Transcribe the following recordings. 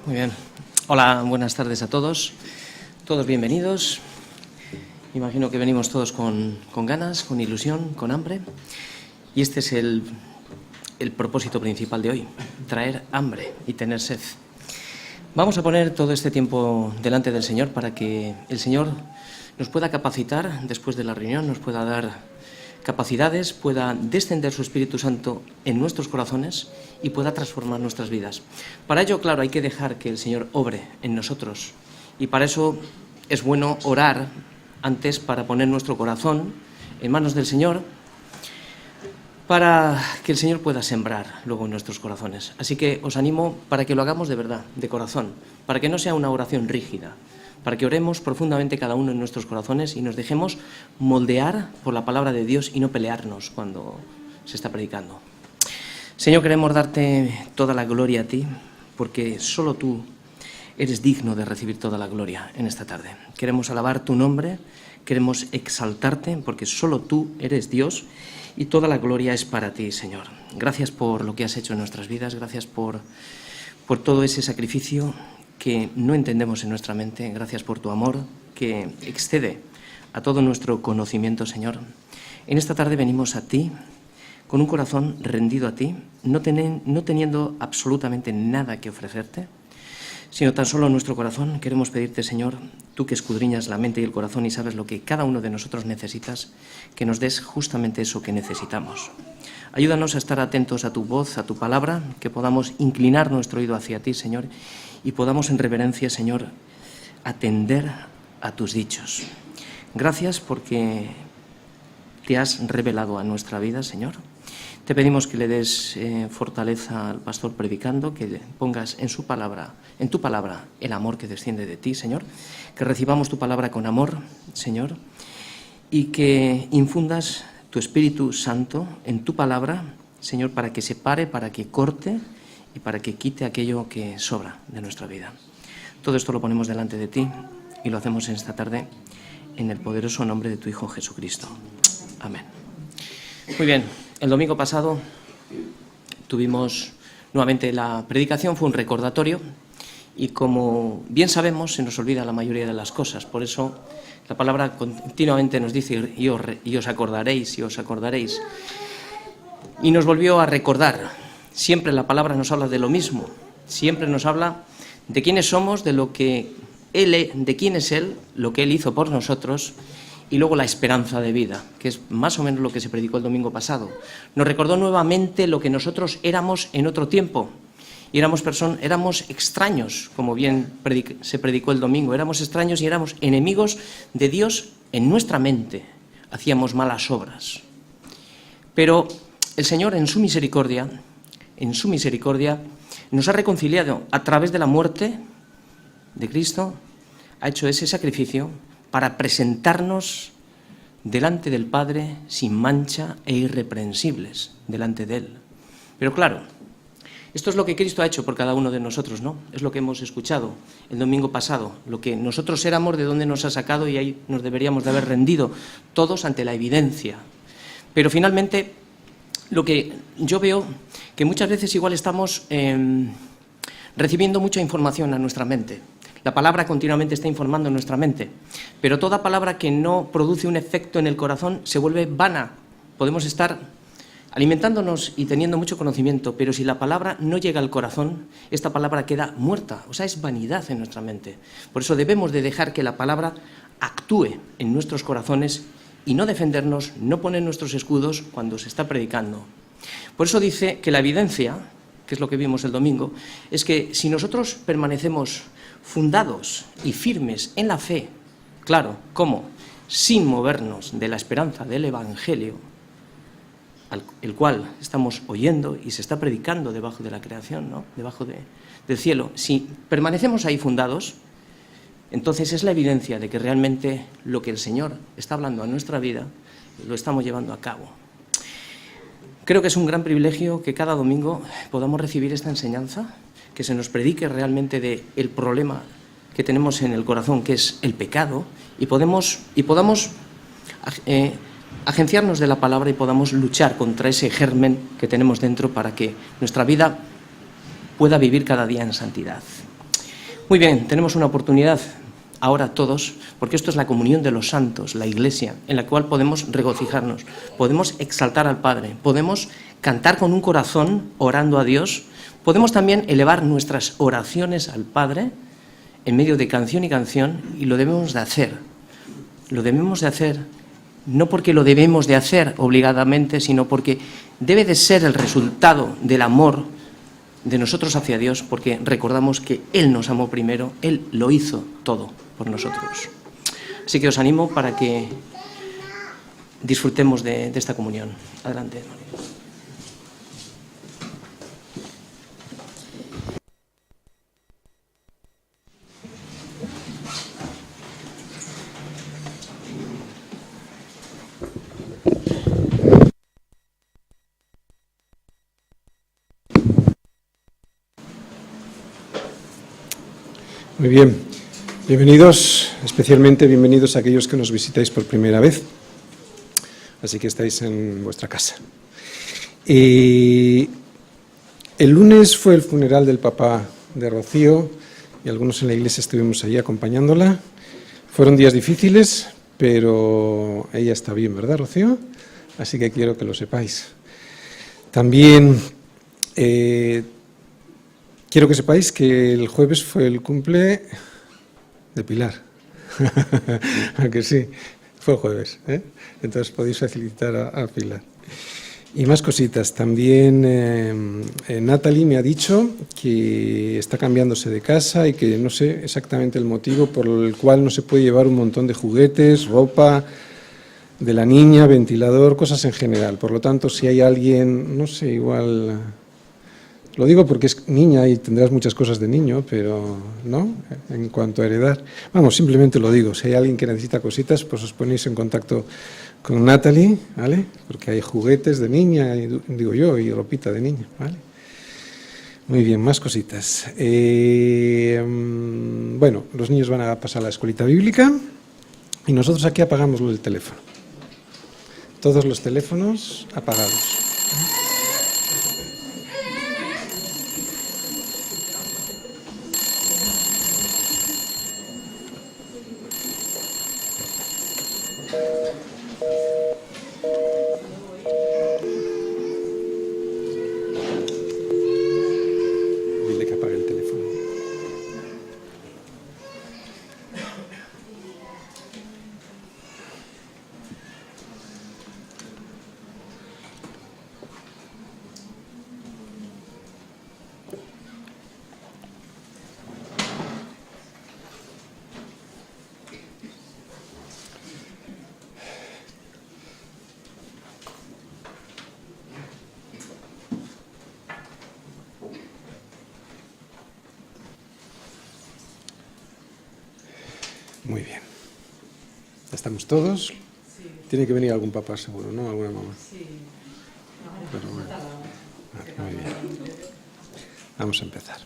Muy bien. Hola, buenas tardes a todos. Todos bienvenidos. Imagino que venimos todos con ganas, con ilusión, con hambre. Y este es el propósito principal de hoy, traer hambre y tener sed. Vamos a poner todo este tiempo delante del Señor para que el Señor nos pueda capacitar después de la reunión, nos pueda dar capacidades, pueda descender su Espíritu Santo en nuestros corazones y pueda transformar nuestras vidas. Para ello, claro, hay que dejar que el Señor obre en nosotros. Y para eso es bueno orar antes para poner nuestro corazón en manos del Señor, para que el Señor pueda sembrar luego en nuestros corazones. Así que os animo para que lo hagamos de verdad, de corazón, para que no sea una oración rígida, para que oremos profundamente cada uno en nuestros corazones y nos dejemos moldear por la palabra de Dios y no pelearnos cuando se está predicando. Señor, queremos darte toda la gloria a ti, porque solo tú eres digno de recibir toda la gloria en esta tarde. Queremos alabar tu nombre, queremos exaltarte, porque solo tú eres Dios y toda la gloria es para ti, Señor. Gracias por lo que has hecho en nuestras vidas, gracias por todo ese sacrificio que no entendemos en nuestra mente. Gracias por tu amor que excede a todo nuestro conocimiento, Señor. En esta tarde venimos a ti con un corazón rendido a ti, no teniendo absolutamente nada que ofrecerte, sino tan solo nuestro corazón. Queremos pedirte, Señor, tú que escudriñas la mente y el corazón y sabes lo que cada uno de nosotros necesitas, que nos des justamente eso que necesitamos. Ayúdanos a estar atentos a tu voz, a tu palabra, que podamos inclinar nuestro oído hacia ti, Señor, y podamos en reverencia, Señor, atender a tus dichos. Gracias porque te has revelado a nuestra vida, Señor. Te pedimos que le des fortaleza al pastor predicando, que pongas en tu palabra el amor que desciende de ti, Señor, que recibamos tu palabra con amor, Señor, y que infundas tu Espíritu Santo en tu palabra, Señor, para que separe, para que corte y para que quite aquello que sobra de nuestra vida. Todo esto lo ponemos delante de ti y lo hacemos en esta tarde en el poderoso nombre de tu Hijo Jesucristo. Amén. Muy bien, el domingo pasado tuvimos nuevamente la predicación, fue un recordatorio y como bien sabemos se nos olvida la mayoría de las cosas, por eso la palabra continuamente nos dice y os acordaréis, y nos volvió a recordar. Siempre la palabra nos habla de lo mismo, siempre nos habla de quiénes somos, de quién es Él, lo que Él hizo por nosotros, y luego la esperanza de vida, que es más o menos lo que se predicó el domingo pasado. Nos recordó nuevamente lo que nosotros éramos en otro tiempo, y éramos extraños, como bien se predicó el domingo, éramos extraños y éramos enemigos de Dios en nuestra mente, hacíamos malas obras. Pero el Señor en su misericordia nos ha reconciliado a través de la muerte de Cristo, ha hecho ese sacrificio para presentarnos delante del Padre sin mancha e irreprensibles delante de Él. Pero claro, esto es lo que Cristo ha hecho por cada uno de nosotros, ¿no? Es lo que hemos escuchado el domingo pasado, lo que nosotros éramos, de dónde nos ha sacado, y ahí nos deberíamos de haber rendido todos ante la evidencia. Pero finalmente, lo que yo veo, que muchas veces igual estamos recibiendo mucha información a nuestra mente. La palabra continuamente está informando en nuestra mente, pero toda palabra que no produce un efecto en el corazón se vuelve vana. Podemos estar alimentándonos y teniendo mucho conocimiento, pero si la palabra no llega al corazón, esta palabra queda muerta, o sea, es vanidad en nuestra mente. Por eso debemos de dejar que la palabra actúe en nuestros corazones y no defendernos, no poner nuestros escudos cuando se está predicando. Por eso dice que la evidencia, que es lo que vimos el domingo, es que si nosotros permanecemos fundados y firmes en la fe, claro, ¿cómo? Sin movernos de la esperanza del Evangelio, el cual estamos oyendo y se está predicando debajo de la creación, ¿no? Debajo del cielo. Si permanecemos ahí fundados, entonces es la evidencia de que realmente lo que el Señor está hablando a nuestra vida lo estamos llevando a cabo. Creo que es un gran privilegio que cada domingo podamos recibir esta enseñanza, que se nos predique realmente del problema que tenemos en el corazón, que es el pecado, y podamos agenciarnos de la palabra y podamos luchar contra ese germen que tenemos dentro para que nuestra vida pueda vivir cada día en santidad. Muy bien, tenemos una oportunidad ahora todos, porque esto es la comunión de los santos, la Iglesia, en la cual podemos regocijarnos, podemos exaltar al Padre, podemos cantar con un corazón orando a Dios, podemos también elevar nuestras oraciones al Padre en medio de canción y canción, y lo debemos de hacer. Lo debemos de hacer no porque lo debemos de hacer obligadamente, sino porque debe de ser el resultado del amor de nosotros hacia Dios, porque recordamos que Él nos amó primero, Él lo hizo todo por nosotros. Así que os animo para que disfrutemos de esta comunión. Adelante, María. Muy bien, bienvenidos, especialmente bienvenidos a aquellos que nos visitáis por primera vez, así que estáis en vuestra casa. El lunes fue el funeral del papá de Rocío y algunos en la iglesia estuvimos allí acompañándola. Fueron días difíciles, pero ella está bien, ¿verdad, Rocío? Así que quiero que lo sepáis. También quiero que sepáis que el jueves fue el cumple de Pilar. ¿A que sí? Fue el jueves, ¿eh? Entonces podéis felicitar a Pilar. Y más cositas. También Natalie me ha dicho que está cambiándose de casa y que no sé exactamente el motivo por el cual no se puede llevar un montón de juguetes, ropa de la niña, ventilador, cosas en general. Por lo tanto, si hay alguien, no sé, igual... Lo digo porque es niña y tendrás muchas cosas de niño, pero no, en cuanto a heredar. Vamos, simplemente lo digo, si hay alguien que necesita cositas, pues os ponéis en contacto con Natalie, ¿vale? Porque hay juguetes de niña, digo yo, y ropita de niña, ¿vale? Muy bien, más cositas. Bueno, los niños van a pasar a la escuelita bíblica y nosotros aquí apagamos el teléfono. Todos los teléfonos apagados. Dile que apague el teléfono. Muy bien. ¿Ya estamos todos? Sí. Tiene que venir algún papá seguro, ¿no? Alguna mamá. Sí. Pero bueno. Muy bien. Vamos a empezar.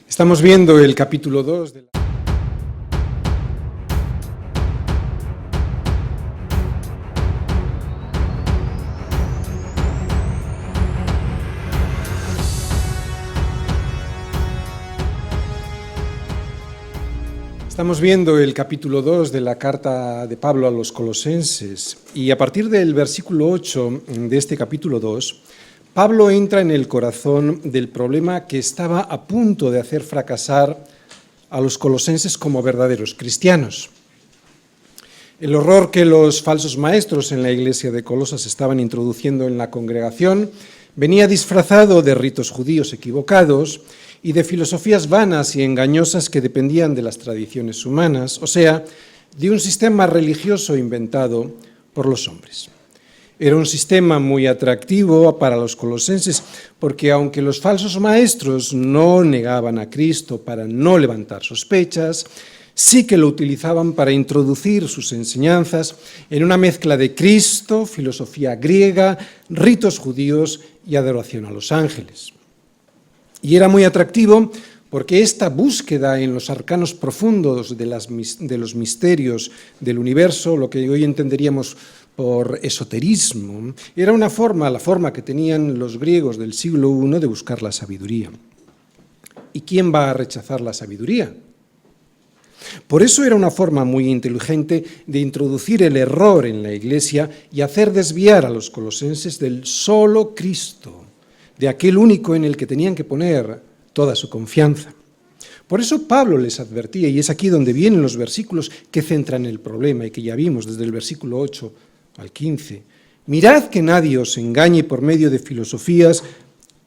Estamos viendo el capítulo 2 de la... Estamos viendo el capítulo 2 de la carta de Pablo a los Colosenses y a partir del versículo 8 de este capítulo 2, Pablo entra en el corazón del problema que estaba a punto de hacer fracasar a los colosenses como verdaderos cristianos. El horror que los falsos maestros en la iglesia de Colosas estaban introduciendo en la congregación venía disfrazado de ritos judíos equivocados y de filosofías vanas y engañosas que dependían de las tradiciones humanas, o sea, de un sistema religioso inventado por los hombres. Era un sistema muy atractivo para los colosenses porque aunque los falsos maestros no negaban a Cristo para no levantar sospechas, sí que lo utilizaban para introducir sus enseñanzas en una mezcla de Cristo, filosofía griega, ritos judíos y adoración a los ángeles. Y era muy atractivo porque esta búsqueda en los arcanos profundos de los misterios del universo, lo que hoy entenderíamos por esoterismo, era la forma que tenían los griegos del siglo I de buscar la sabiduría. ¿Y quién va a rechazar la sabiduría? Por eso era una forma muy inteligente de introducir el error en la Iglesia y hacer desviar a los colosenses del solo Cristo, de aquel único en el que tenían que poner toda su confianza. Por eso Pablo les advertía, y es aquí donde vienen los versículos que centran el problema y que ya vimos desde el versículo 8 al 15. Mirad que nadie os engañe por medio de filosofías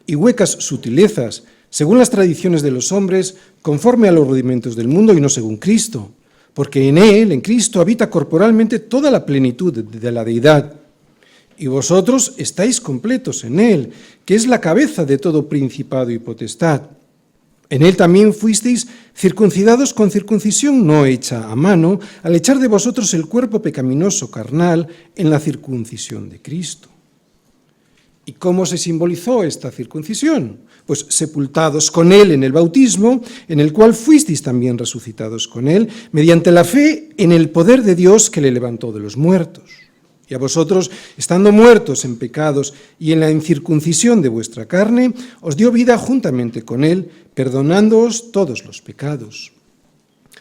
y huecas sutilezas, según las tradiciones de los hombres, conforme a los rudimentos del mundo y no según Cristo, porque en él, en Cristo, habita corporalmente toda la plenitud de la deidad. Y vosotros estáis completos en él, que es la cabeza de todo principado y potestad. En él también fuisteis circuncidados con circuncisión no hecha a mano, al echar de vosotros el cuerpo pecaminoso carnal en la circuncisión de Cristo. ¿Y cómo se simbolizó esta circuncisión? Pues sepultados con él en el bautismo, en el cual fuisteis también resucitados con él, mediante la fe en el poder de Dios que le levantó de los muertos. Y a vosotros, estando muertos en pecados y en la incircuncisión de vuestra carne, os dio vida juntamente con él, perdonándoos todos los pecados,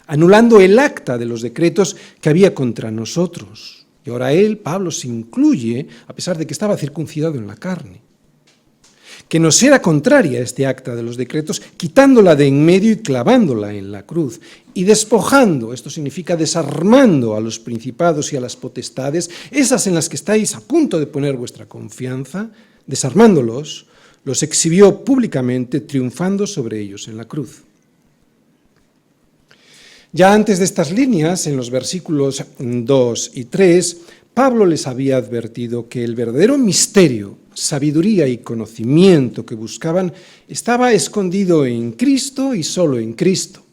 anulando el acta de los decretos que había contra nosotros. Y ahora él, Pablo, se incluye, a pesar de que estaba circuncidado en la carne, que nos era contraria a este acta de los decretos, quitándola de en medio y clavándola en la cruz, y despojando, esto significa desarmando a los principados y a las potestades, esas en las que estáis a punto de poner vuestra confianza, desarmándolos, los exhibió públicamente, triunfando sobre ellos en la cruz. Ya antes de estas líneas, en los versículos 2 y 3, Pablo les había advertido que el verdadero misterio, sabiduría y conocimiento que buscaban estaba escondido en Cristo y solo en Cristo.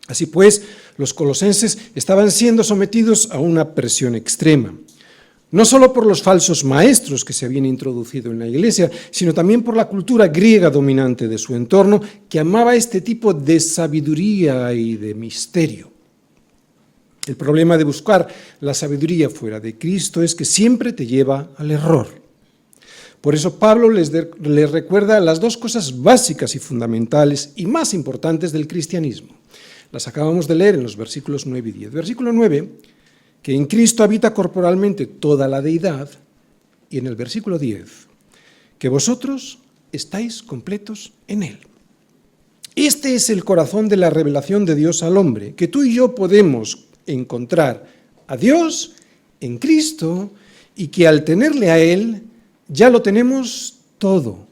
Así pues, los colosenses estaban siendo sometidos a una presión extrema, no solo por los falsos maestros que se habían introducido en la Iglesia, sino también por la cultura griega dominante de su entorno, que amaba este tipo de sabiduría y de misterio. El problema de buscar la sabiduría fuera de Cristo es que siempre te lleva al error. Por eso Pablo les recuerda las dos cosas básicas y fundamentales y más importantes del cristianismo. Las acabamos de leer en los versículos 9 y 10. Versículo 9, que en Cristo habita corporalmente toda la deidad, y en el versículo 10, que vosotros estáis completos en él. Este es el corazón de la revelación de Dios al hombre, que tú y yo podemos encontrar a Dios en Cristo y que al tenerle a él ya lo tenemos todo.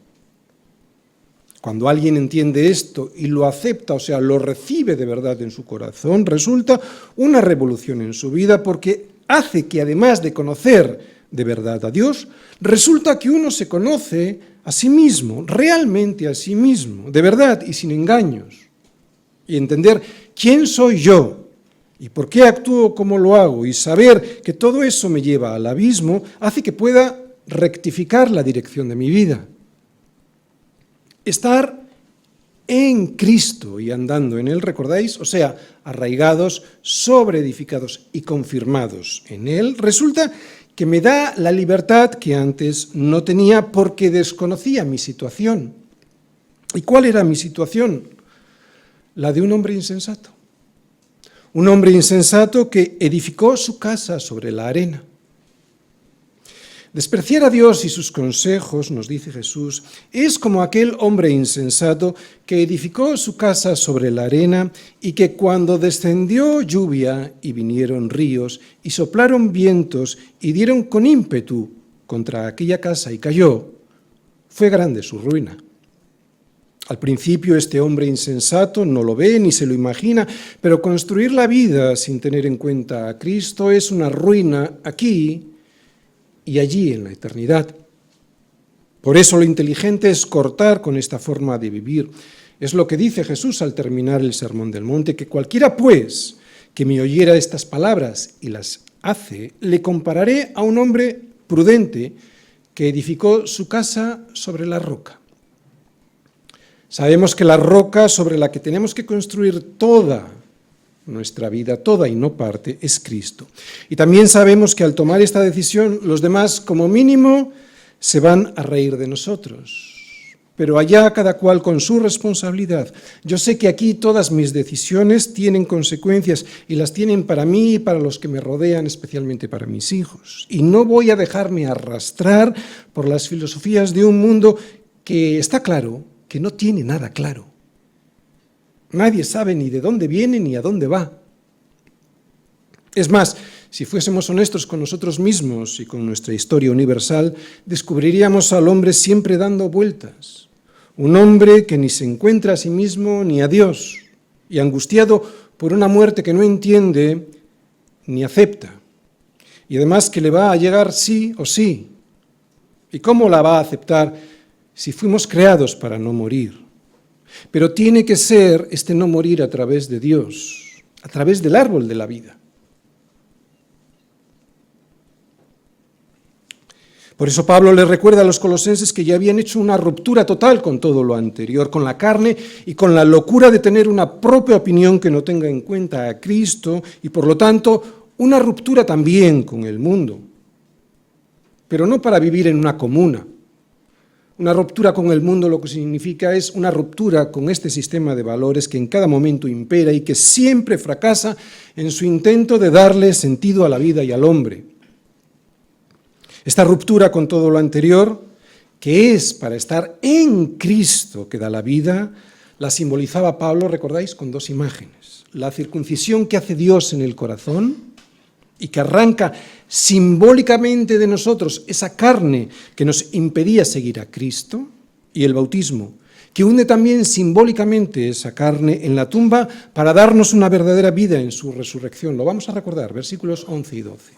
Cuando alguien entiende esto y lo acepta, o sea, lo recibe de verdad en su corazón, resulta una revolución en su vida porque hace que además de conocer de verdad a Dios, resulta que uno se conoce a sí mismo, realmente a sí mismo, de verdad y sin engaños. Y entender quién soy yo y por qué actúo como lo hago y saber que todo eso me lleva al abismo hace que pueda rectificar la dirección de mi vida. Estar en Cristo y andando en Él, ¿recordáis? O sea, arraigados, sobreedificados y confirmados en Él, resulta que me da la libertad que antes no tenía porque desconocía mi situación. ¿Y cuál era mi situación? La de un hombre insensato. Un hombre insensato que edificó su casa sobre la arena. Despreciar a Dios y sus consejos, nos dice Jesús, es como aquel hombre insensato que edificó su casa sobre la arena y que cuando descendió lluvia y vinieron ríos y soplaron vientos y dieron con ímpetu contra aquella casa y cayó, fue grande su ruina. Al principio este hombre insensato no lo ve ni se lo imagina, pero construir la vida sin tener en cuenta a Cristo es una ruina aquí y allí en la eternidad. Por eso lo inteligente es cortar con esta forma de vivir. Es lo que dice Jesús al terminar el Sermón del Monte, que cualquiera pues que me oyera estas palabras y las hace, le compararé a un hombre prudente que edificó su casa sobre la roca. Sabemos que la roca sobre la que tenemos que construir toda nuestra vida, toda y no parte, es Cristo. Y también sabemos que al tomar esta decisión, los demás, como mínimo, se van a reír de nosotros. pero allá cada cual con su responsabilidad. Yo sé que aquí todas mis decisiones tienen consecuencias y las tienen para mí y para los que me rodean, especialmente para mis hijos. Y no voy a dejarme arrastrar por las filosofías de un mundo que está claro, que no tiene nada claro. Nadie sabe ni de dónde viene ni a dónde va. Es más, si fuésemos honestos con nosotros mismos y con nuestra historia universal, descubriríamos al hombre siempre dando vueltas. Un hombre que ni se encuentra a sí mismo ni a Dios, y angustiado por una muerte que no entiende ni acepta. Y además que le va a llegar sí o sí. ¿Y cómo la va a aceptar si fuimos creados para no morir? Pero tiene que ser este no morir a través de Dios, a través del árbol de la vida. Por eso Pablo les recuerda a los colosenses que ya habían hecho una ruptura total con todo lo anterior, con la carne y con la locura de tener una propia opinión que no tenga en cuenta a Cristo y por lo tanto una ruptura también con el mundo, pero no para vivir en una comuna. Una ruptura con el mundo lo que significa es una ruptura con este sistema de valores que en cada momento impera y que siempre fracasa en su intento de darle sentido a la vida y al hombre. Esta ruptura con todo lo anterior, que es para estar en Cristo que da la vida, la simbolizaba Pablo, ¿recordáis?, con dos imágenes. La circuncisión que hace Dios en el corazón y que arranca simbólicamente de nosotros esa carne que nos impedía seguir a Cristo, y el bautismo, que hunde también simbólicamente esa carne en la tumba para darnos una verdadera vida en su resurrección. Lo vamos a recordar, versículos 11 y 12.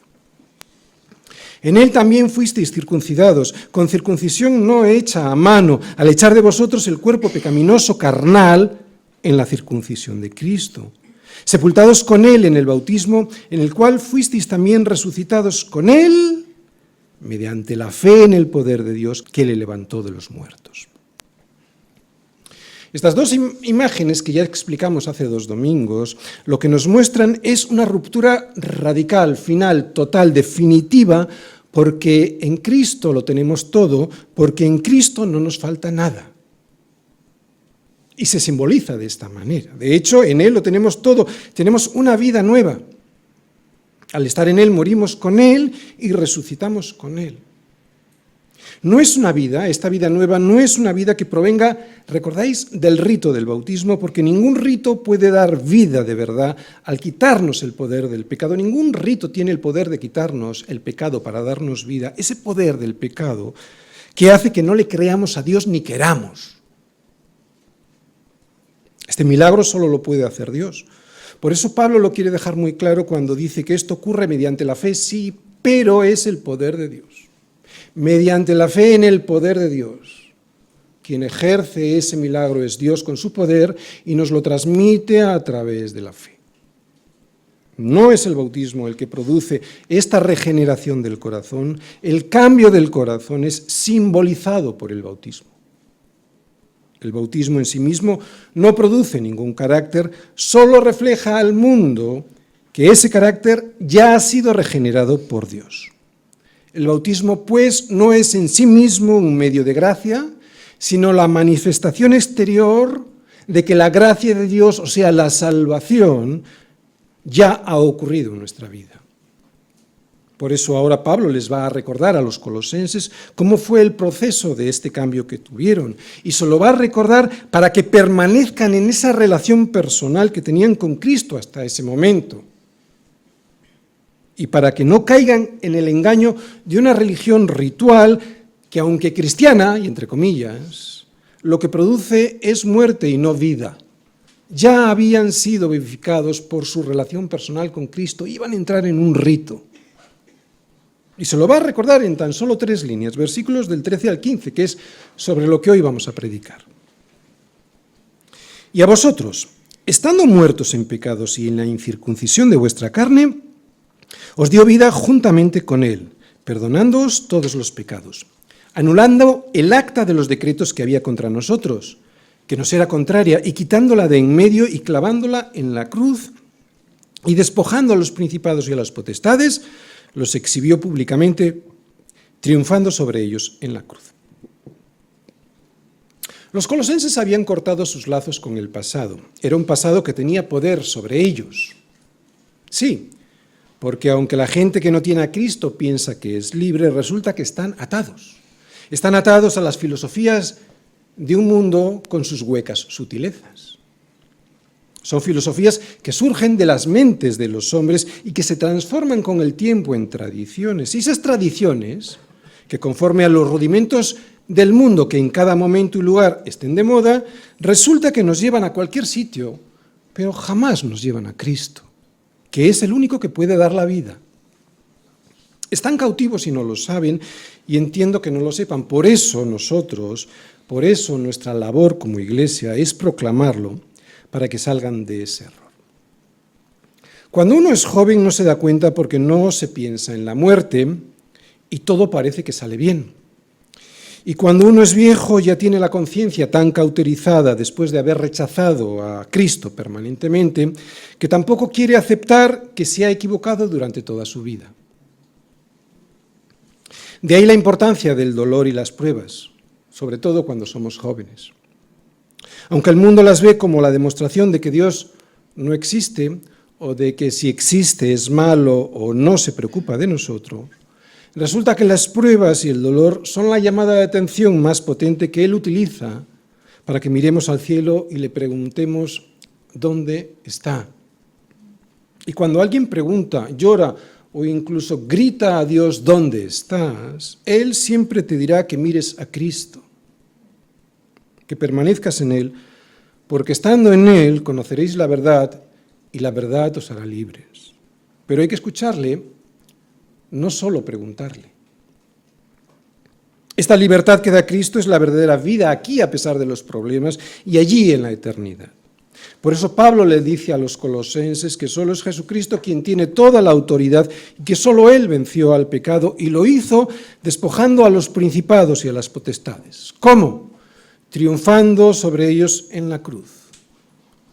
En él también fuisteis circuncidados, con circuncisión no hecha a mano, al echar de vosotros el cuerpo pecaminoso carnal en la circuncisión de Cristo, sepultados con él en el bautismo, en el cual fuisteis también resucitados con él, mediante la fe en el poder de Dios que le levantó de los muertos. Estas dos imágenes que ya explicamos hace 2 domingos, lo que nos muestran es una ruptura radical, final, total, definitiva, porque en Cristo lo tenemos todo, porque en Cristo no nos falta nada. Y se simboliza de esta manera. De hecho, en Él lo tenemos todo, tenemos una vida nueva. Al estar en Él morimos con Él y resucitamos con Él. No es una vida, esta vida nueva no es una vida que provenga, ¿recordáis?, del rito del bautismo, porque ningún rito puede dar vida de verdad al quitarnos el poder del pecado. Ningún rito tiene el poder de quitarnos el pecado para darnos vida. Ese poder del pecado que hace que no le creamos a Dios ni queramos. Este milagro solo lo puede hacer Dios. Por eso Pablo lo quiere dejar muy claro cuando dice que esto ocurre mediante la fe, sí, pero es el poder de Dios. Mediante la fe en el poder de Dios. Quien ejerce ese milagro es Dios con su poder y nos lo transmite a través de la fe. No es el bautismo el que produce esta regeneración del corazón, el cambio del corazón es simbolizado por el bautismo. El bautismo en sí mismo no produce ningún carácter, solo refleja al mundo que ese carácter ya ha sido regenerado por Dios. El bautismo, pues, no es en sí mismo un medio de gracia, sino la manifestación exterior de que la gracia de Dios, o sea, la salvación, ya ha ocurrido en nuestra vida. Por eso ahora Pablo les va a recordar a los colosenses cómo fue el proceso de este cambio que tuvieron. Y se lo va a recordar para que permanezcan en esa relación personal que tenían con Cristo hasta ese momento. Y para que no caigan en el engaño de una religión ritual que, aunque cristiana, y entre comillas, lo que produce es muerte y no vida. Ya habían sido vivificados por su relación personal con Cristo, iban a entrar en un rito. Y se lo va a recordar en tan solo 3 líneas, versículos del 13 al 15, que es sobre lo que hoy vamos a predicar. Y a vosotros, estando muertos en pecados y en la incircuncisión de vuestra carne, os dio vida juntamente con él, perdonándoos todos los pecados, anulando el acta de los decretos que había contra nosotros, que nos era contraria, y quitándola de en medio y clavándola en la cruz, y despojando a los principados y a las potestades, los exhibió públicamente, triunfando sobre ellos en la cruz. Los colosenses habían cortado sus lazos con el pasado. Era un pasado que tenía poder sobre ellos. Sí, porque aunque la gente que no tiene a Cristo piensa que es libre, resulta que están atados. Están atados a las filosofías de un mundo con sus huecas sutilezas. Son filosofías que surgen de las mentes de los hombres y que se transforman con el tiempo en tradiciones. Y esas tradiciones, que conforme a los rudimentos del mundo que en cada momento y lugar estén de moda, resulta que nos llevan a cualquier sitio, pero jamás nos llevan a Cristo, que es el único que puede dar la vida. Están cautivos y no lo saben, y entiendo que no lo sepan. Por eso nuestra labor como Iglesia es proclamarlo para que salgan de ese error. Cuando uno es joven no se da cuenta porque no se piensa en la muerte y todo parece que sale bien. Y cuando uno es viejo ya tiene la conciencia tan cauterizada después de haber rechazado a Cristo permanentemente que tampoco quiere aceptar que se ha equivocado durante toda su vida. De ahí la importancia del dolor y las pruebas, sobre todo cuando somos jóvenes. Aunque el mundo las ve como la demostración de que Dios no existe o de que si existe es malo o no se preocupa de nosotros, resulta que las pruebas y el dolor son la llamada de atención más potente que Él utiliza para que miremos al cielo y le preguntemos ¿dónde está? Y cuando alguien pregunta, llora o incluso grita a Dios ¿dónde estás?, Él siempre te dirá que mires a Cristo, que permanezcas en Él, porque estando en Él conoceréis la verdad y la verdad os hará libres. Pero hay que escucharle, no solo preguntarle. Esta libertad que da Cristo es la verdadera vida aquí a pesar de los problemas y allí en la eternidad. Por eso Pablo le dice a los colosenses que solo es Jesucristo quien tiene toda la autoridad y que solo Él venció al pecado y lo hizo despojando a los principados y a las potestades. ¿Cómo? Triunfando sobre ellos en la cruz.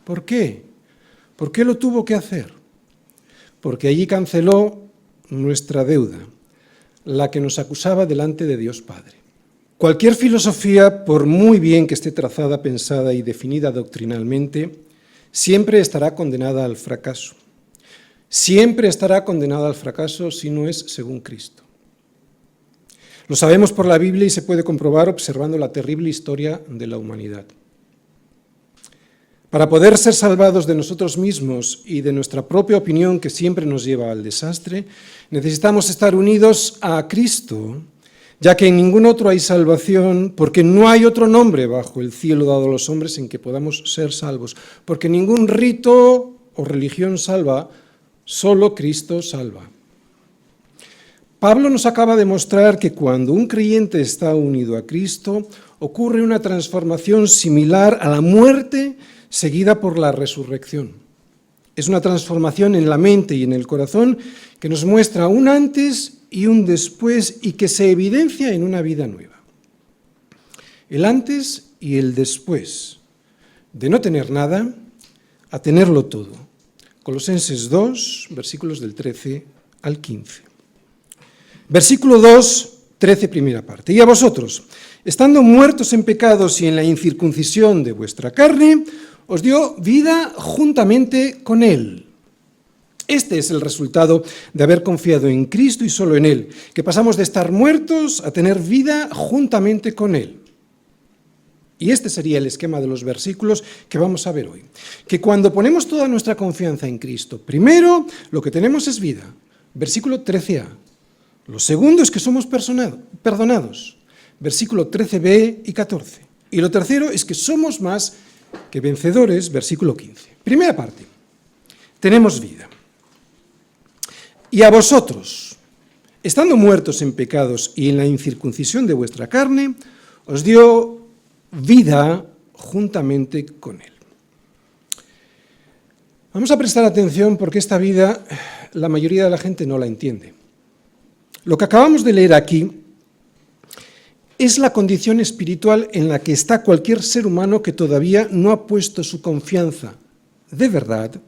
¿Por qué? ¿Por qué lo tuvo que hacer? Porque allí canceló nuestra deuda, la que nos acusaba delante de Dios Padre. Cualquier filosofía, por muy bien que esté trazada, pensada y definida doctrinalmente, siempre estará condenada al fracaso. Siempre estará condenada al fracaso si no es según Cristo. Lo sabemos por la Biblia y se puede comprobar observando la terrible historia de la humanidad. Para poder ser salvados de nosotros mismos y de nuestra propia opinión que siempre nos lleva al desastre, necesitamos estar unidos a Cristo, ya que en ningún otro hay salvación, porque no hay otro nombre bajo el cielo dado a los hombres en que podamos ser salvos, porque ningún rito o religión salva, solo Cristo salva. Pablo nos acaba de mostrar que cuando un creyente está unido a Cristo, ocurre una transformación similar a la muerte seguida por la resurrección. Es una transformación en la mente y en el corazón que nos muestra un antes y un después y que se evidencia en una vida nueva. El antes y el después, de no tener nada a tenerlo todo. Colosenses 2, versículos del 13 al 15. Versículo 2, 13, primera parte. Y a vosotros, estando muertos en pecados y en la incircuncisión de vuestra carne, os dio vida juntamente con Él. Este es el resultado de haber confiado en Cristo y solo en Él, que pasamos de estar muertos a tener vida juntamente con Él. Y este sería el esquema de los versículos que vamos a ver hoy. Que cuando ponemos toda nuestra confianza en Cristo, primero lo que tenemos es vida. Versículo 13a. Lo segundo es que somos perdonados. Versículo 13b y 14. Y lo tercero es que somos más que vencedores. Versículo 15. Primera parte. Tenemos vida. Y a vosotros, estando muertos en pecados y en la incircuncisión de vuestra carne, os dio vida juntamente con Él. Vamos a prestar atención porque esta vida la mayoría de la gente no la entiende. Lo que acabamos de leer aquí es la condición espiritual en la que está cualquier ser humano que todavía no ha puesto su confianza de verdad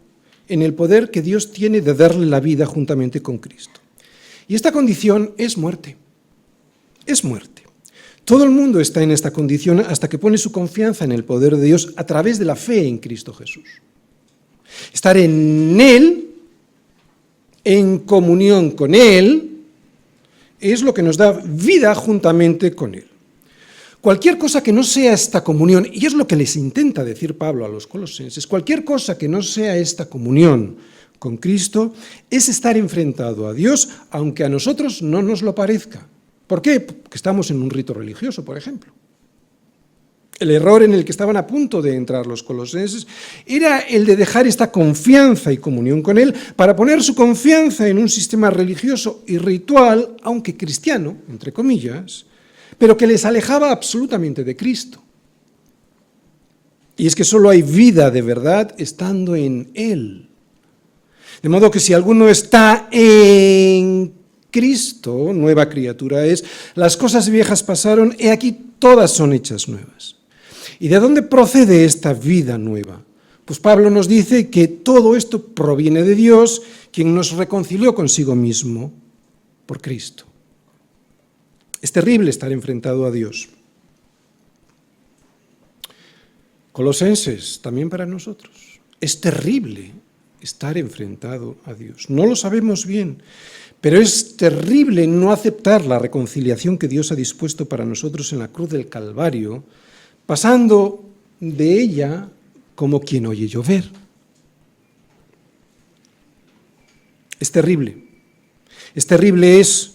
en el poder que Dios tiene de darle la vida juntamente con Cristo. Y esta condición es muerte. Es muerte. Todo el mundo está en esta condición hasta que pone su confianza en el poder de Dios a través de la fe en Cristo Jesús. Estar en Él, en comunión con Él, es lo que nos da vida juntamente con Él. Cualquier cosa que no sea esta comunión, y es lo que les intenta decir Pablo a los colosenses, cualquier cosa que no sea esta comunión con Cristo es estar enfrentado a Dios, aunque a nosotros no nos lo parezca. ¿Por qué? Porque estamos en un rito religioso, por ejemplo. El error en el que estaban a punto de entrar los colosenses era el de dejar esta confianza y comunión con Él para poner su confianza en un sistema religioso y ritual, aunque cristiano, entre comillas, pero que les alejaba absolutamente de Cristo. Y es que solo hay vida de verdad estando en Él. De modo que si alguno está en Cristo, nueva criatura es, las cosas viejas pasaron, he aquí todas son hechas nuevas. ¿Y de dónde procede esta vida nueva? Pues Pablo nos dice que todo esto proviene de Dios, quien nos reconcilió consigo mismo por Cristo. Es terrible estar enfrentado a Dios. Colosenses, también para nosotros. Es terrible estar enfrentado a Dios. No lo sabemos bien, pero es terrible no aceptar la reconciliación que Dios ha dispuesto para nosotros en la cruz del Calvario, pasando de ella como quien oye llover. Es terrible. Es terrible es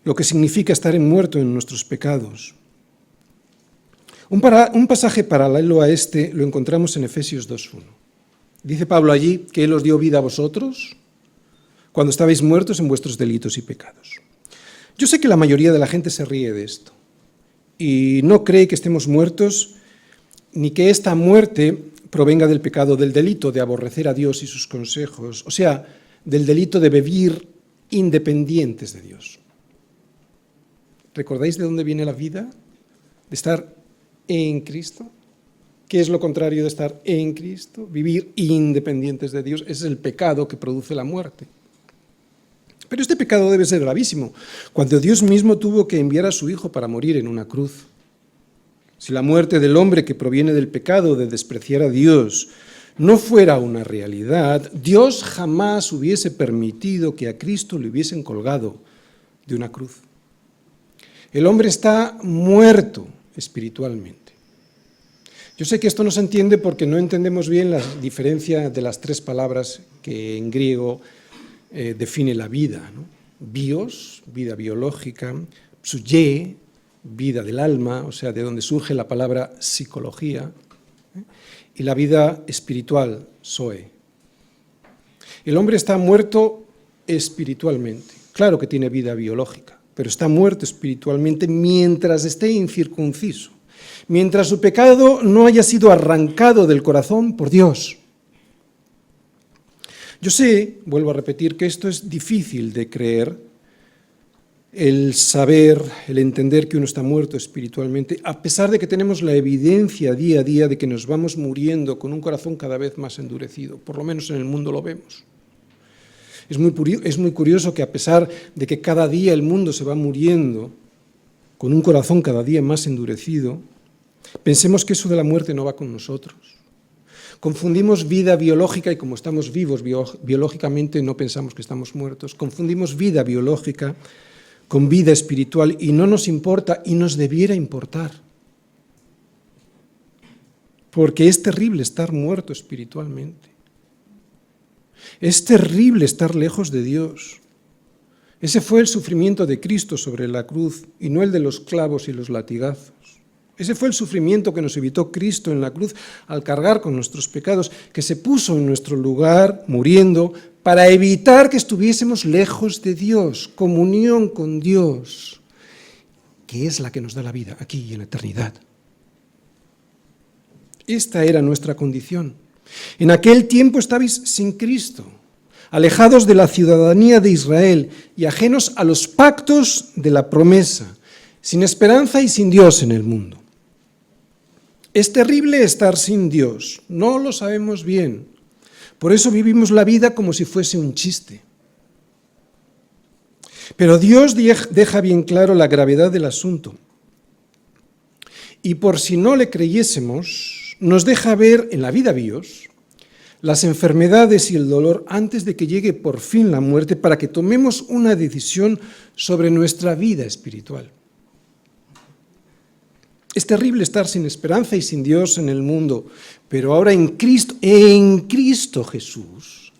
lo que significa estar muerto en nuestros pecados. Un pasaje paralelo a este lo encontramos en Efesios 2:1. Dice Pablo allí que Él os dio vida a vosotros cuando estabais muertos en vuestros delitos y pecados. Yo sé que la mayoría de la gente se ríe de esto y no cree que estemos muertos ni que esta muerte provenga del pecado, del delito de aborrecer a Dios y sus consejos, o sea, del delito de vivir independientes de Dios. ¿Recordáis de dónde viene la vida? De estar en Cristo. ¿Qué es lo contrario de estar en Cristo? Vivir independientes de Dios. Ese es el pecado que produce la muerte. Pero este pecado debe ser gravísimo, cuando Dios mismo tuvo que enviar a su Hijo para morir en una cruz. Si la muerte del hombre que proviene del pecado de despreciar a Dios no fuera una realidad, Dios jamás hubiese permitido que a Cristo le hubiesen colgado de una cruz. El hombre está muerto espiritualmente. Yo sé que esto no se entiende porque no entendemos bien la diferencia de las tres palabras que en griego define la vida, ¿no? Bios, vida biológica, psuye, vida del alma, o sea, de donde surge la palabra psicología, y la vida espiritual, zoe. El hombre está muerto espiritualmente. Claro que tiene vida biológica, pero está muerto espiritualmente mientras esté incircunciso, mientras su pecado no haya sido arrancado del corazón por Dios. Yo sé, vuelvo a repetir, que esto es difícil de creer, el saber, el entender que uno está muerto espiritualmente, a pesar de que tenemos la evidencia día a día de que nos vamos muriendo con un corazón cada vez más endurecido, por lo menos en el mundo lo vemos. Es muy curioso que a pesar de que cada día el mundo se va muriendo con un corazón cada día más endurecido, pensemos que eso de la muerte no va con nosotros. Confundimos vida biológica y como estamos vivos biológicamente no pensamos que estamos muertos. Confundimos vida biológica con vida espiritual y no nos importa y nos debiera importar. Porque es terrible estar muerto espiritualmente. Es terrible estar lejos de Dios. Ese fue el sufrimiento de Cristo sobre la cruz y no el de los clavos y los latigazos. Ese fue el sufrimiento que nos evitó Cristo en la cruz al cargar con nuestros pecados, que se puso en nuestro lugar, muriendo, para evitar que estuviésemos lejos de Dios, comunión con Dios, que es la que nos da la vida aquí y en la eternidad. Esta era nuestra condición. En aquel tiempo estabais sin Cristo, alejados de la ciudadanía de Israel y ajenos a los pactos de la promesa, sin esperanza y sin Dios en el mundo. Es terrible estar sin Dios, no lo sabemos bien. Por eso vivimos la vida como si fuese un chiste. Pero Dios deja bien claro la gravedad del asunto. Y por si no le creyésemos, nos deja ver en la vida bios las enfermedades y el dolor antes de que llegue por fin la muerte para que tomemos una decisión sobre nuestra vida espiritual. Es terrible estar sin esperanza y sin Dios en el mundo, pero ahora en Cristo Jesús,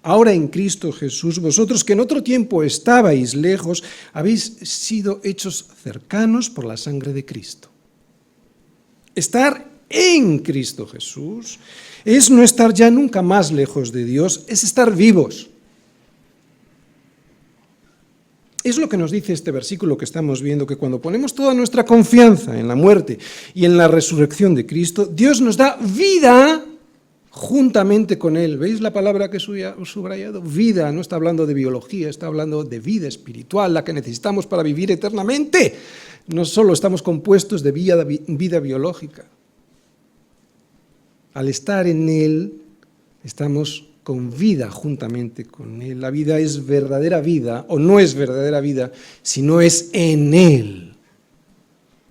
vosotros que en otro tiempo estabais lejos, habéis sido hechos cercanos por la sangre de Cristo. Estar en Cristo Jesús es no estar ya nunca más lejos de Dios, es estar vivos. Es lo que nos dice este versículo que estamos viendo, que cuando ponemos toda nuestra confianza en la muerte y en la resurrección de Cristo, Dios nos da vida juntamente con Él. ¿Veis la palabra que he subrayado? Vida, no está hablando de biología, está hablando de vida espiritual, la que necesitamos para vivir eternamente. No solo estamos compuestos de vida biológica. Al estar en Él, estamos con vida juntamente con Él. La vida es verdadera vida, o no es verdadera vida, si no es en Él.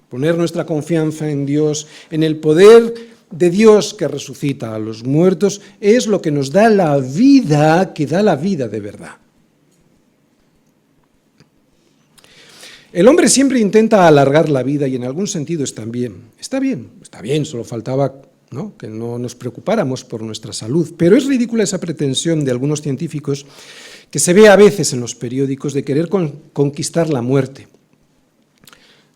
Poner nuestra confianza en Dios, en el poder de Dios que resucita a los muertos, es lo que nos da la vida, que da la vida de verdad. El hombre siempre intenta alargar la vida y en algún sentido está bien, solo faltaba, ¿no?, que no nos preocupáramos por nuestra salud, pero es ridícula esa pretensión de algunos científicos que se ve a veces en los periódicos de querer conquistar la muerte,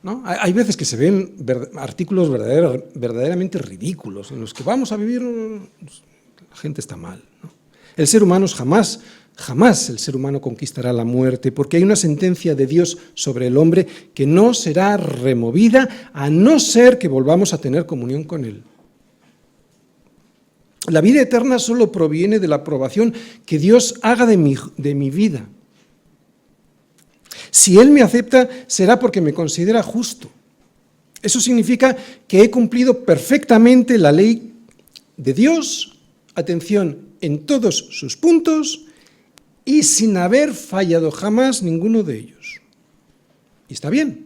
¿no? Hay veces que se ven artículos verdaderamente ridículos en los que vamos a vivir, la gente está mal, ¿no? El ser humano jamás el ser humano conquistará la muerte, porque hay una sentencia de Dios sobre el hombre que no será removida a no ser que volvamos a tener comunión con Él. La vida eterna solo proviene de la aprobación que Dios haga de mi vida. Si Él me acepta, será porque me considera justo. Eso significa que he cumplido perfectamente la ley de Dios, atención, en todos sus puntos y sin haber fallado jamás ninguno de ellos. Y está bien,